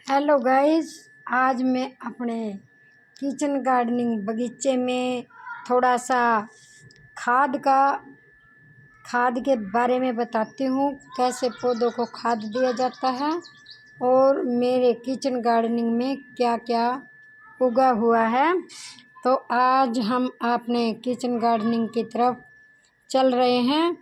Hello guys. आज मैं अपने किचन गार्डनिंग बगीचे में थोड़ा सा खाद के बारे में बताती हूँ, कैसे पौधों को खाद दिया जाता है और मेरे किचन गार्डनिंग में क्या क्या उगा हुआ है। तो आज हम अपने किचन गार्डनिंग की तरफ चल रहे हैं।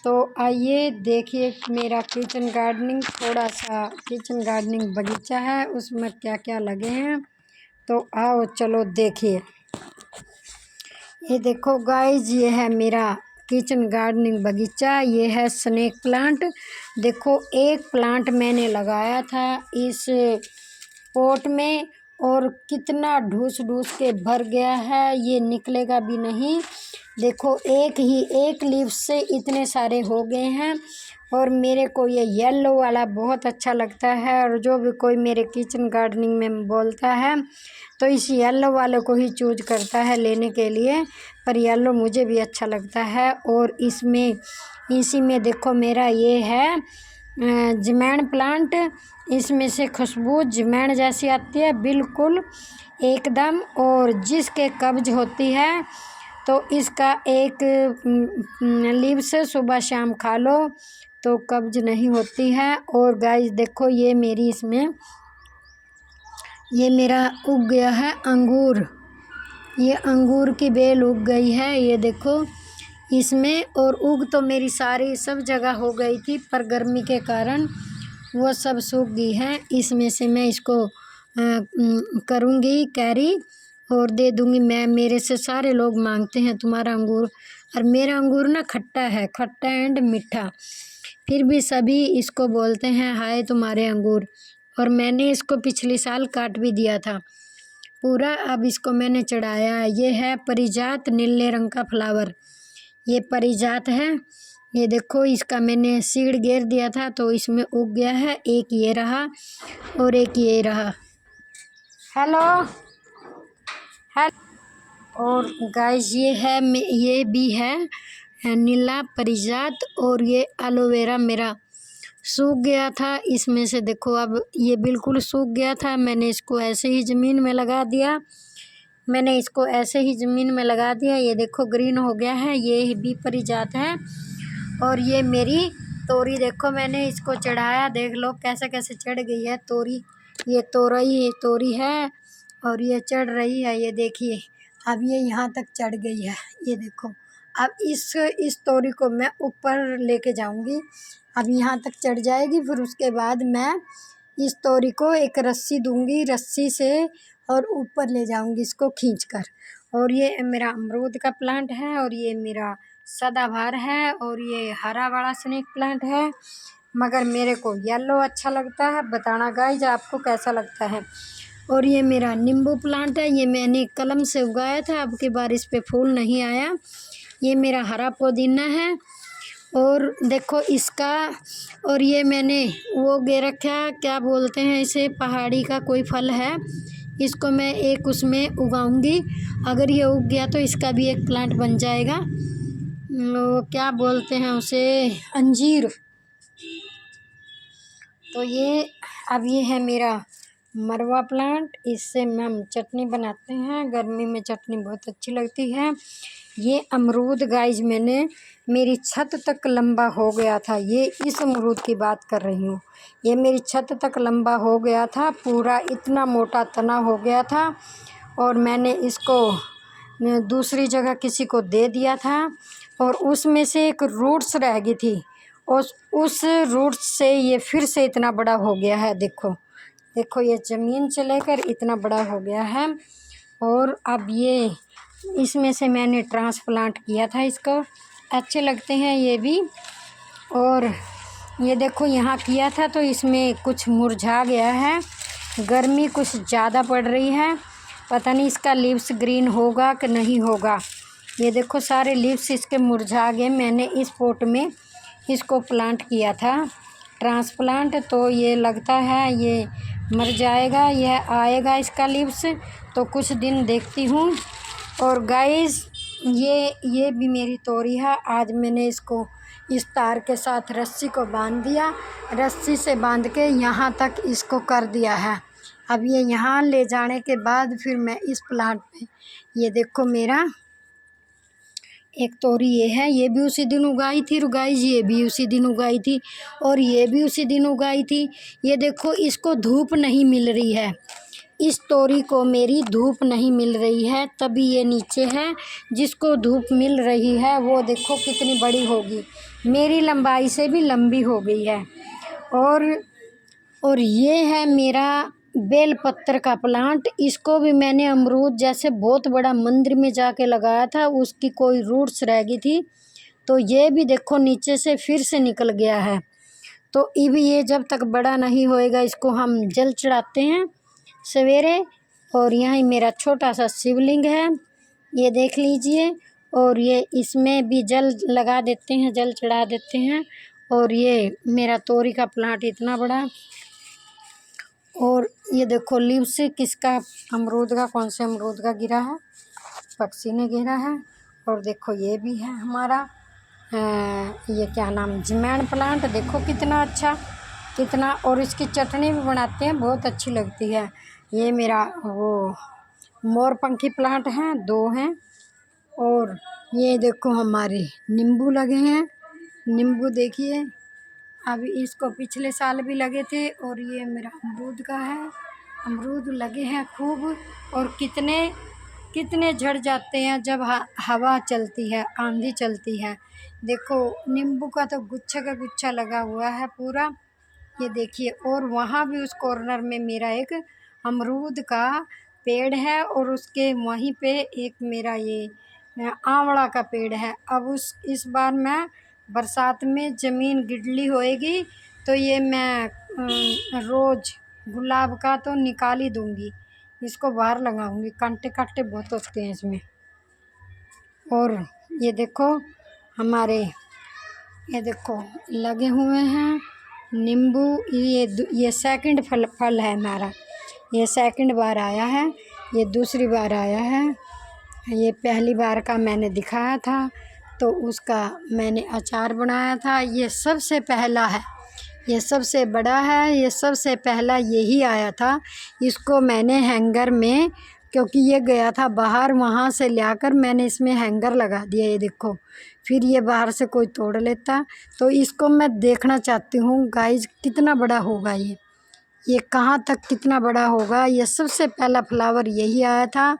तो आइए देखिए मेरा किचन गार्डनिंग, थोड़ा सा किचन गार्डनिंग बगीचा है, उसमें क्या क्या लगे हैं। तो आओ चलो देखिए। ये देखो गाइज, ये है मेरा किचन गार्डनिंग बगीचा। ये है स्नेक प्लांट। देखो एक प्लांट मैंने लगाया था इस पॉट में और कितना ढूस ढूस के भर गया है, ये निकलेगा भी नहीं। देखो एक लीफ से इतने सारे हो गए हैं। और मेरे को ये येलो वाला बहुत अच्छा लगता है, और जो भी कोई मेरे किचन गार्डनिंग में बोलता है तो इस येलो वाले को ही चूज करता है लेने के लिए। पर येलो मुझे भी अच्छा लगता है। और इसी में देखो मेरा ये है जमैन प्लांट। इसमें से खुशबू जमैन जैसी आती है, बिल्कुल एकदम। और जिसके कब्ज होती है तो इसका एक लीव से सुबह शाम खा लो तो कब्ज नहीं होती है। और गाइस देखो ये मेरा उग गया है अंगूर। ये अंगूर की बेल उग गई है, ये देखो इसमें। और उग तो मेरी सारी सब जगह हो गई थी, पर गर्मी के कारण वो सब सूख गई है। इसमें से मैं इसको करूँगी कैरी और दे दूँगी। मेरे से सारे लोग मांगते हैं तुम्हारा अंगूर, और मेरा अंगूर ना खट्टा है, खट्टा एंड मीठा। फिर भी सभी इसको बोलते हैं हाय तुम्हारे अंगूर। और मैंने इसको पिछले साल काट भी दिया था पूरा, अब इसको मैंने चढ़ाया है। ये है परिजात नीले रंग का फ्लावर, ये परिजात है। ये देखो इसका मैंने सीड घेर दिया था तो इसमें उग गया है। एक ये रहा और एक ये रहा। हेलो। और गाइस ये भी है नीला परिजात। और ये एलोवेरा मेरा सूख गया था, इसमें से देखो अब ये बिल्कुल सूख गया था। मैंने इसको ऐसे ही ज़मीन में लगा दिया। ये देखो ग्रीन हो गया है, ये भी परिजात है। और ये मेरी तोरी देखो, मैंने इसको चढ़ाया, देख लो कैसे कैसे चढ़ गई है तोरी। ये तोरी है और ये चढ़ रही है, ये देखिए अब ये यहाँ तक चढ़ गई है, ये देखो। अब इस तोरी को मैं ऊपर लेके जाऊंगी, अब यहाँ तक चढ़ जाएगी। फिर उसके बाद मैं इस तोरी को एक रस्सी दूंगी, रस्सी से और ऊपर ले जाऊंगी इसको खींचकर। और ये मेरा अमरूद का प्लांट है, और ये मेरा सदाबहार है, और ये हरा वाला स्नेक प्लांट है। मगर मेरे को येलो अच्छा लगता है। बताना गाइज आपको कैसा लगता है। और ये मेरा नींबू प्लांट है, ये मैंने कलम से उगाया था, अब की बार इस पे फूल नहीं आया। ये मेरा हरा पुदीना है। और देखो इसका, और ये मैंने वो गे रखा, क्या बोलते हैं इसे, पहाड़ी का कोई फल है, इसको मैं एक उसमें उगाऊंगी। अगर ये उग गया तो इसका भी एक प्लांट बन जाएगा। वो क्या बोलते हैं उसे, अंजीर। तो ये है मेरा मरवा प्लांट, इससे हम चटनी बनाते हैं, गर्मी में चटनी बहुत अच्छी लगती है। ये अमरूद गाइज मैंने मेरी छत तक लंबा हो गया था, ये इस अमरूद की बात कर रही हूँ। ये मेरी छत तक लंबा हो गया था पूरा, इतना मोटा तना हो गया था। और मैंने इसको दूसरी जगह किसी को दे दिया था, और उसमें से एक रूट्स रह गई थी, उस रूट्स से ये फिर से इतना बड़ा हो गया है। देखो ये ज़मीन से लेकर इतना बड़ा हो गया है। और अब ये इसमें से मैंने ट्रांसप्लांट किया था इसको, अच्छे लगते हैं ये भी। और ये देखो यहाँ किया था तो इसमें कुछ मुरझा गया है, गर्मी कुछ ज़्यादा पड़ रही है, पता नहीं इसका लीव्स ग्रीन होगा कि नहीं होगा। ये देखो सारे लीव्स इसके मुरझा गए। मैंने इस पॉट में इसको प्लांट किया था ट्रांसप्लांट, तो ये लगता है ये मर जाएगा, यह आएगा इसका लीव्स, तो कुछ दिन देखती हूँ। और गाइस ये भी मेरी तोरी है, आज मैंने इसको इस तार के साथ रस्सी को बांध दिया, रस्सी से बांध के यहाँ तक इसको कर दिया है। अब ये यहाँ ले जाने के बाद फिर मैं इस प्लांट पे, ये देखो मेरा एक तोरी ये है, ये भी उसी दिन उगाई थी गाइस, ये भी उसी दिन उगाई थी और ये भी उसी दिन उगाई थी। ये देखो इसको धूप नहीं मिल रही है, इस तोरी को मेरी धूप नहीं मिल रही है, तभी ये नीचे है। जिसको धूप मिल रही है वो देखो कितनी बड़ी होगी, मेरी लंबाई से भी लंबी हो गई है। और ये है मेरा बेल पत्र का प्लांट, इसको भी मैंने अमरूद जैसे बहुत बड़ा मंदिर में जाके लगाया था, उसकी कोई रूट्स रह गई थी, तो ये भी देखो नीचे से फिर से निकल गया है। तो अभी ये जब तक बड़ा नहीं होएगा इसको हम जल चढ़ाते हैं सवेरे। और यहाँ मेरा छोटा सा शिवलिंग है, ये देख लीजिए, और ये इसमें भी जल लगा देते हैं, जल चढ़ा देते हैं। और ये मेरा तोरी का प्लांट इतना बड़ा, और ये देखो लीव्स किसका, अमरूद का, कौन से अमरूद का गिरा है, पक्षी ने गिरा है। और देखो ये भी है हमारा ये क्या नाम, जमैन प्लांट, देखो कितना अच्छा, कितना, और इसकी चटनी भी बनाते हैं, बहुत अच्छी लगती है। ये मेरा वो मोरपंखी प्लांट हैं, 2 हैं। और ये देखो हमारे नींबू लगे हैं, नींबू देखिए, अभी इसको पिछले साल भी लगे थे। और ये मेरा अमरूद का है, अमरूद लगे हैं खूब, और कितने झड़ जाते हैं जब हवा चलती है, आंधी चलती है। देखो नींबू का तो गुच्छा का गुच्छा लगा हुआ है पूरा, ये देखिए। और वहाँ भी उस कॉर्नर में मेरा एक अमरूद का पेड़ है, और उसके वहीं पे एक मेरा ये आंवला का पेड़ है। अब इस बार मैं बरसात में ज़मीन गिडली होएगी तो ये मैं रोज़ गुलाब का तो निकाल ही दूँगी, इसको बाहर लगाऊंगी, कांटे कांटे बहुत होते हैं इसमें। और ये देखो हमारे, ये देखो लगे हुए हैं नींबू, ये सेकंड फल है हमारा, ये सेकंड बार आया है, ये दूसरी बार आया है। ये पहली बार का मैंने दिखाया था तो उसका मैंने अचार बनाया था। ये सबसे पहला है, ये सबसे बड़ा है, ये सबसे पहला यही आया था। इसको मैंने हैंगर में, क्योंकि ये गया था बाहर, वहाँ से लाकर मैंने इसमें हैंगर लगा दिया, ये देखो। फिर ये बाहर से कोई तोड़ लेता, तो इसको मैं देखना चाहती हूँ गाइज कितना बड़ा होगा, ये कहाँ तक कितना बड़ा होगा। ये सबसे पहला फ्लावर यही आया था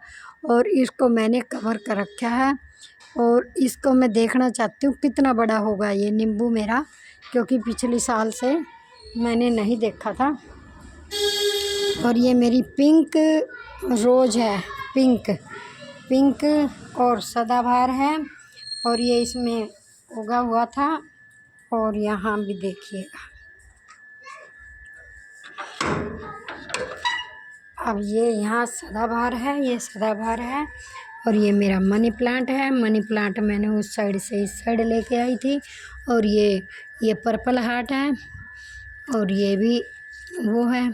और इसको मैंने कवर कर रखा है, और इसको मैं देखना चाहती हूँ कितना बड़ा होगा ये नींबू मेरा, क्योंकि पिछले साल से मैंने नहीं देखा था। और ये मेरी पिंक रोज़ है, पिंक और सदाबहार है, और ये इसमें उगा हुआ था। और यहाँ भी देखिएगा, अब ये यहाँ सदाबहार है, ये सदाबहार है। और ये मेरा मनी प्लांट है, मनी प्लांट मैंने उस साइड से इस साइड लेके आई थी। और ये पर्पल हार्ट है, और ये भी वो है,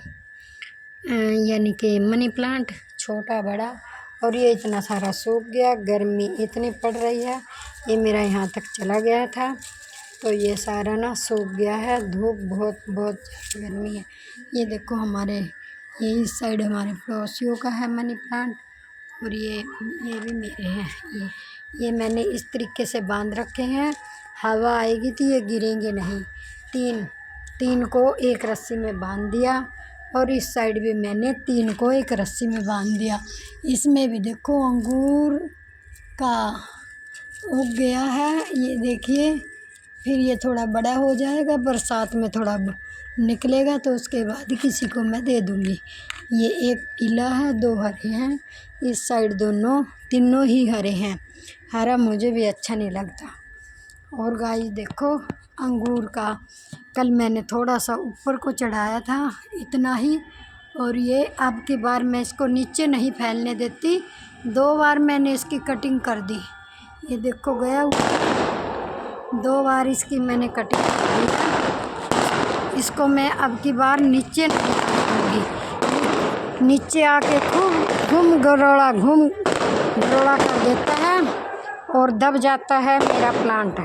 यानी कि मनी प्लांट छोटा बड़ा। और ये इतना सारा सूख गया, गर्मी इतनी पड़ रही है, ये मेरा यहाँ तक चला गया था, तो ये सारा ना सूख गया है, धूप बहुत गर्मी है। ये देखो हमारे, ये इस साइड हमारे पड़ोसियों का है मनी प्लांट, और ये भी मेरे हैं। ये मैंने इस तरीके से बांध रखे हैं, हवा आएगी तो ये गिरेंगे नहीं। तीन को एक रस्सी में बांध दिया, और इस साइड भी मैंने 3 को एक रस्सी में बांध दिया। इसमें भी देखो अंगूर का उग गया है, ये देखिए। फिर ये थोड़ा बड़ा हो जाएगा, बरसात में थोड़ा निकलेगा, तो उसके बाद किसी को मैं दे दूँगी। ये एक पीला है, 2 हरे हैं, इस साइड तीनों ही हरे हैं, हरा मुझे भी अच्छा नहीं लगता। और गाइस देखो अंगूर का, कल मैंने थोड़ा सा ऊपर को चढ़ाया था, इतना ही। और ये अब की बार मैं इसको नीचे नहीं फैलने देती, 2 बार मैंने इसकी कटिंग कर दी, ये देखो गया, 2 बार इसकी मैंने कटिंग कर दी है। इसको मैं अब की बार नीचे नहीं फैलूँगी, नीचे आके खूब घूम गरोड़ा कर देता है और दब जाता है मेरा प्लांट।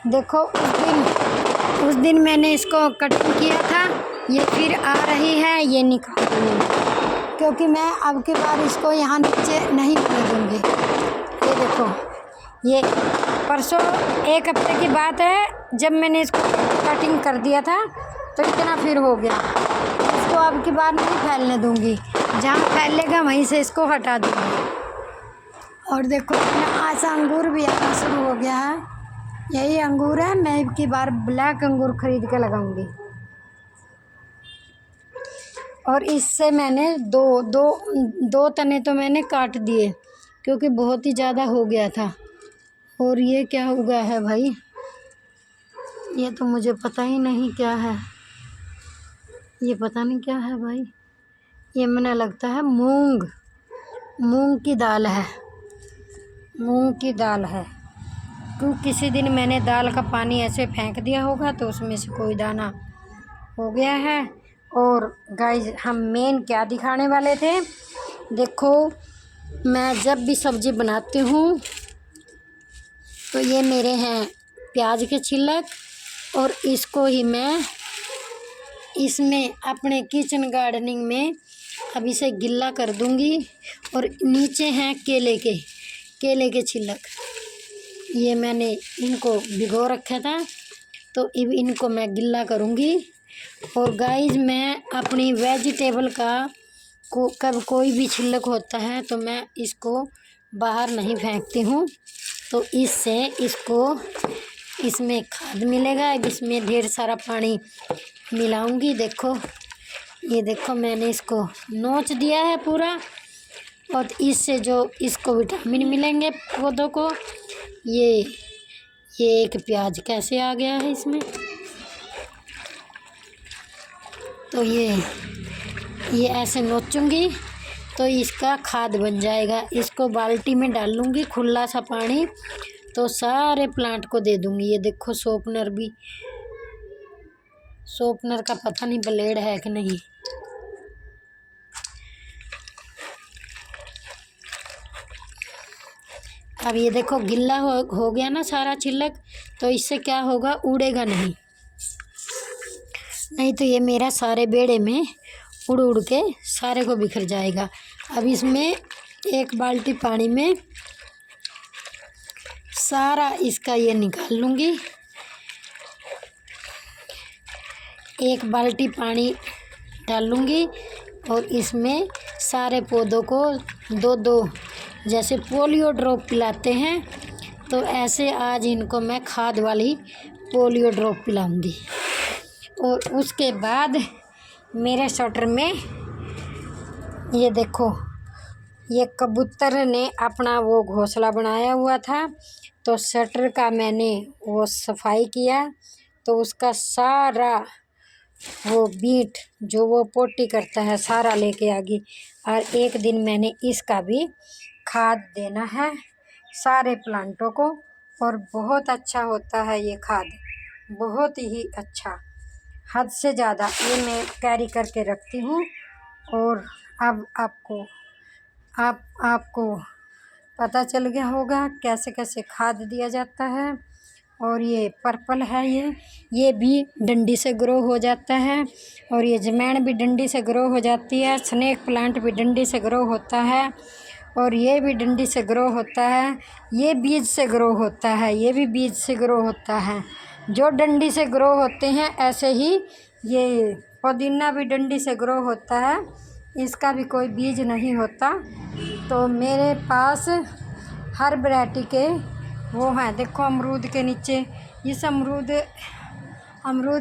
देखो उस दिन मैंने इसको कटिंग किया था, ये फिर आ रही है, ये निकाल दूँगी क्योंकि मैं अब की बार इसको यहाँ नीचे नहीं होने दूँगी। ये देखो, ये परसों 1 हफ्ते की बात है जब मैंने इसको कटिंग कर दिया था, तो इतना फिर हो गया। इसको अब की बार नहीं फैलने दूँगी, जहाँ फैलेगा वहीं से इसको हटा दूँगी। और देखो आज अंगूर भी आना शुरू हो गया है, यही अंगूर है। मैं अब की बार ब्लैक अंगूर ख़रीद के लगाऊंगी। और इससे मैंने दो तने तो मैंने काट दिए क्योंकि बहुत ही ज़्यादा हो गया था। और ये क्या उगा है भाई, ये तो मुझे पता ही नहीं क्या है, ये पता नहीं क्या है भाई। ये मुझे लगता है मूंग की दाल है, मूंग की दाल है। किसी दिन मैंने दाल का पानी ऐसे फेंक दिया होगा तो उसमें से कोई दाना हो गया है। और गाइस, हम मेन क्या दिखाने वाले थे, देखो मैं जब भी सब्ज़ी बनाती हूँ तो ये मेरे हैं प्याज के छिलक, और इसको ही मैं इसमें अपने किचन गार्डनिंग में अब इसे गिल्ला कर दूँगी। और नीचे हैं केले के छिलक, ये मैंने इनको भिगो रखा था तो अब इनको मैं गिल्ला करूँगी। और गाइस, मैं अपनी वेजिटेबल का कब कोई भी छिलक होता है तो मैं इसको बाहर नहीं फेंकती हूँ, तो इससे इसमें खाद मिलेगा। इसमें ढेर सारा पानी मिलाऊंगी। देखो, ये देखो मैंने इसको नोच दिया है पूरा, और इससे जो इसको विटामिन मिलेंगे पौधों को। ये एक प्याज कैसे आ गया है इसमें, तो ये ऐसे नोचूंगी तो इसका खाद बन जाएगा। इसको बाल्टी में डाल लूँगी खुला सा पानी, तो सारे प्लांट को दे दूँगी। ये देखो शॉर्पनर का पता नहीं ब्लेड है कि नहीं। अब ये देखो गिल्ला हो गया ना सारा छिलक, तो इससे क्या होगा, उड़ेगा नहीं तो ये मेरा सारे बेड़े में उड़ के सारे को बिखर जाएगा। अब इसमें 1 बाल्टी पानी में सारा इसका ये निकाल लूँगी। 1 बाल्टी पानी डालूँगी और इसमें सारे पौधों को 2-2 जैसे पोलियो ड्रॉप पिलाते हैं, तो ऐसे आज इनको मैं खाद वाली पोलियो ड्रॉप पिलाऊंगी। और उसके बाद मेरे शटर में ये देखो, ये कबूतर ने अपना वो घोंसला बनाया हुआ था, तो शटर का मैंने वो सफाई किया, तो उसका सारा वो बीट जो वो पोटी करता है सारा लेके आ गई। और एक दिन मैंने इसका भी खाद देना है सारे प्लांटों को, और बहुत अच्छा होता है ये खाद, बहुत ही अच्छा, हद से ज़्यादा। ये मैं कैरी करके रखती हूँ। और अब आपको पता चल गया होगा कैसे कैसे खाद दिया जाता है। और ये पर्पल है, ये भी डंडी से ग्रो हो जाता है, और ये जमैन भी डंडी से ग्रो हो जाती है, स्नेक प्लांट भी डंडी से ग्रो होता है, और ये भी डंडी से ग्रो होता है, ये बीज से ग्रो होता है, ये भी बीज से ग्रो होता है। जो डंडी से ग्रो होते हैं ऐसे ही ये पुदीना भी डंडी से ग्रो होता है, इसका भी कोई बीज नहीं होता। तो मेरे पास हर वैरायटी के वो हैं। देखो अमरूद के नीचे, इस अमरूद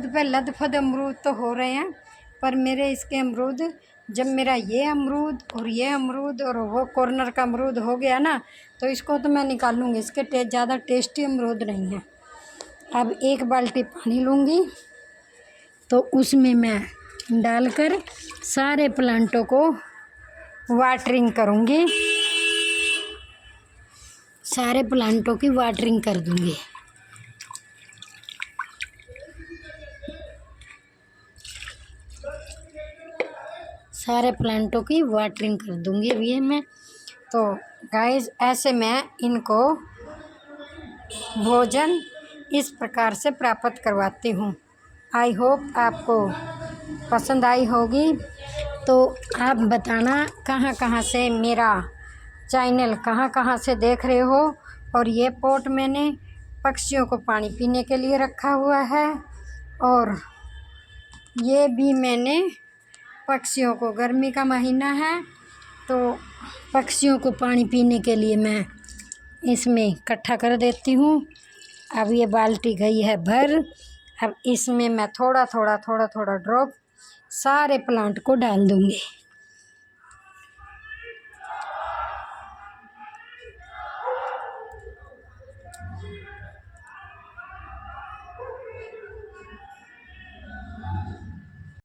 पे लदफद अमरूद तो हो रहे हैं, पर मेरे इसके अमरूद, जब मेरा ये अमरूद और वो कॉर्नर का अमरूद हो गया ना, तो इसको तो मैं निकालूंगी, इसके ज़्यादा टेस्टी अमरूद नहीं है। अब 1 बाल्टी पानी लूँगी, तो उसमें मैं डालकर सारे प्लांटों को वाटरिंग करूँगी, सारे प्लांटों की वाटरिंग कर दूँगी। सारे प्लांटों की वाटरिंग कर दूँगी अभी मैं। तो गाइस, ऐसे मैं इनको भोजन इस प्रकार से प्राप्त करवाती हूँ। आई होप आपको पसंद आई होगी। तो आप बताना कहाँ कहाँ से मेरा चैनल कहाँ से देख रहे हो। और ये पोट मैंने पक्षियों को पानी पीने के लिए रखा हुआ है, और ये भी मैंने पक्षियों को, गर्मी का महीना है तो पक्षियों को पानी पीने के लिए मैं इसमें इकट्ठा कर देती हूँ। अब ये बाल्टी गई है भर। अब इसमें मैं थोड़ा थोड़ा ड्रॉप सारे प्लांट को डाल दूँगी।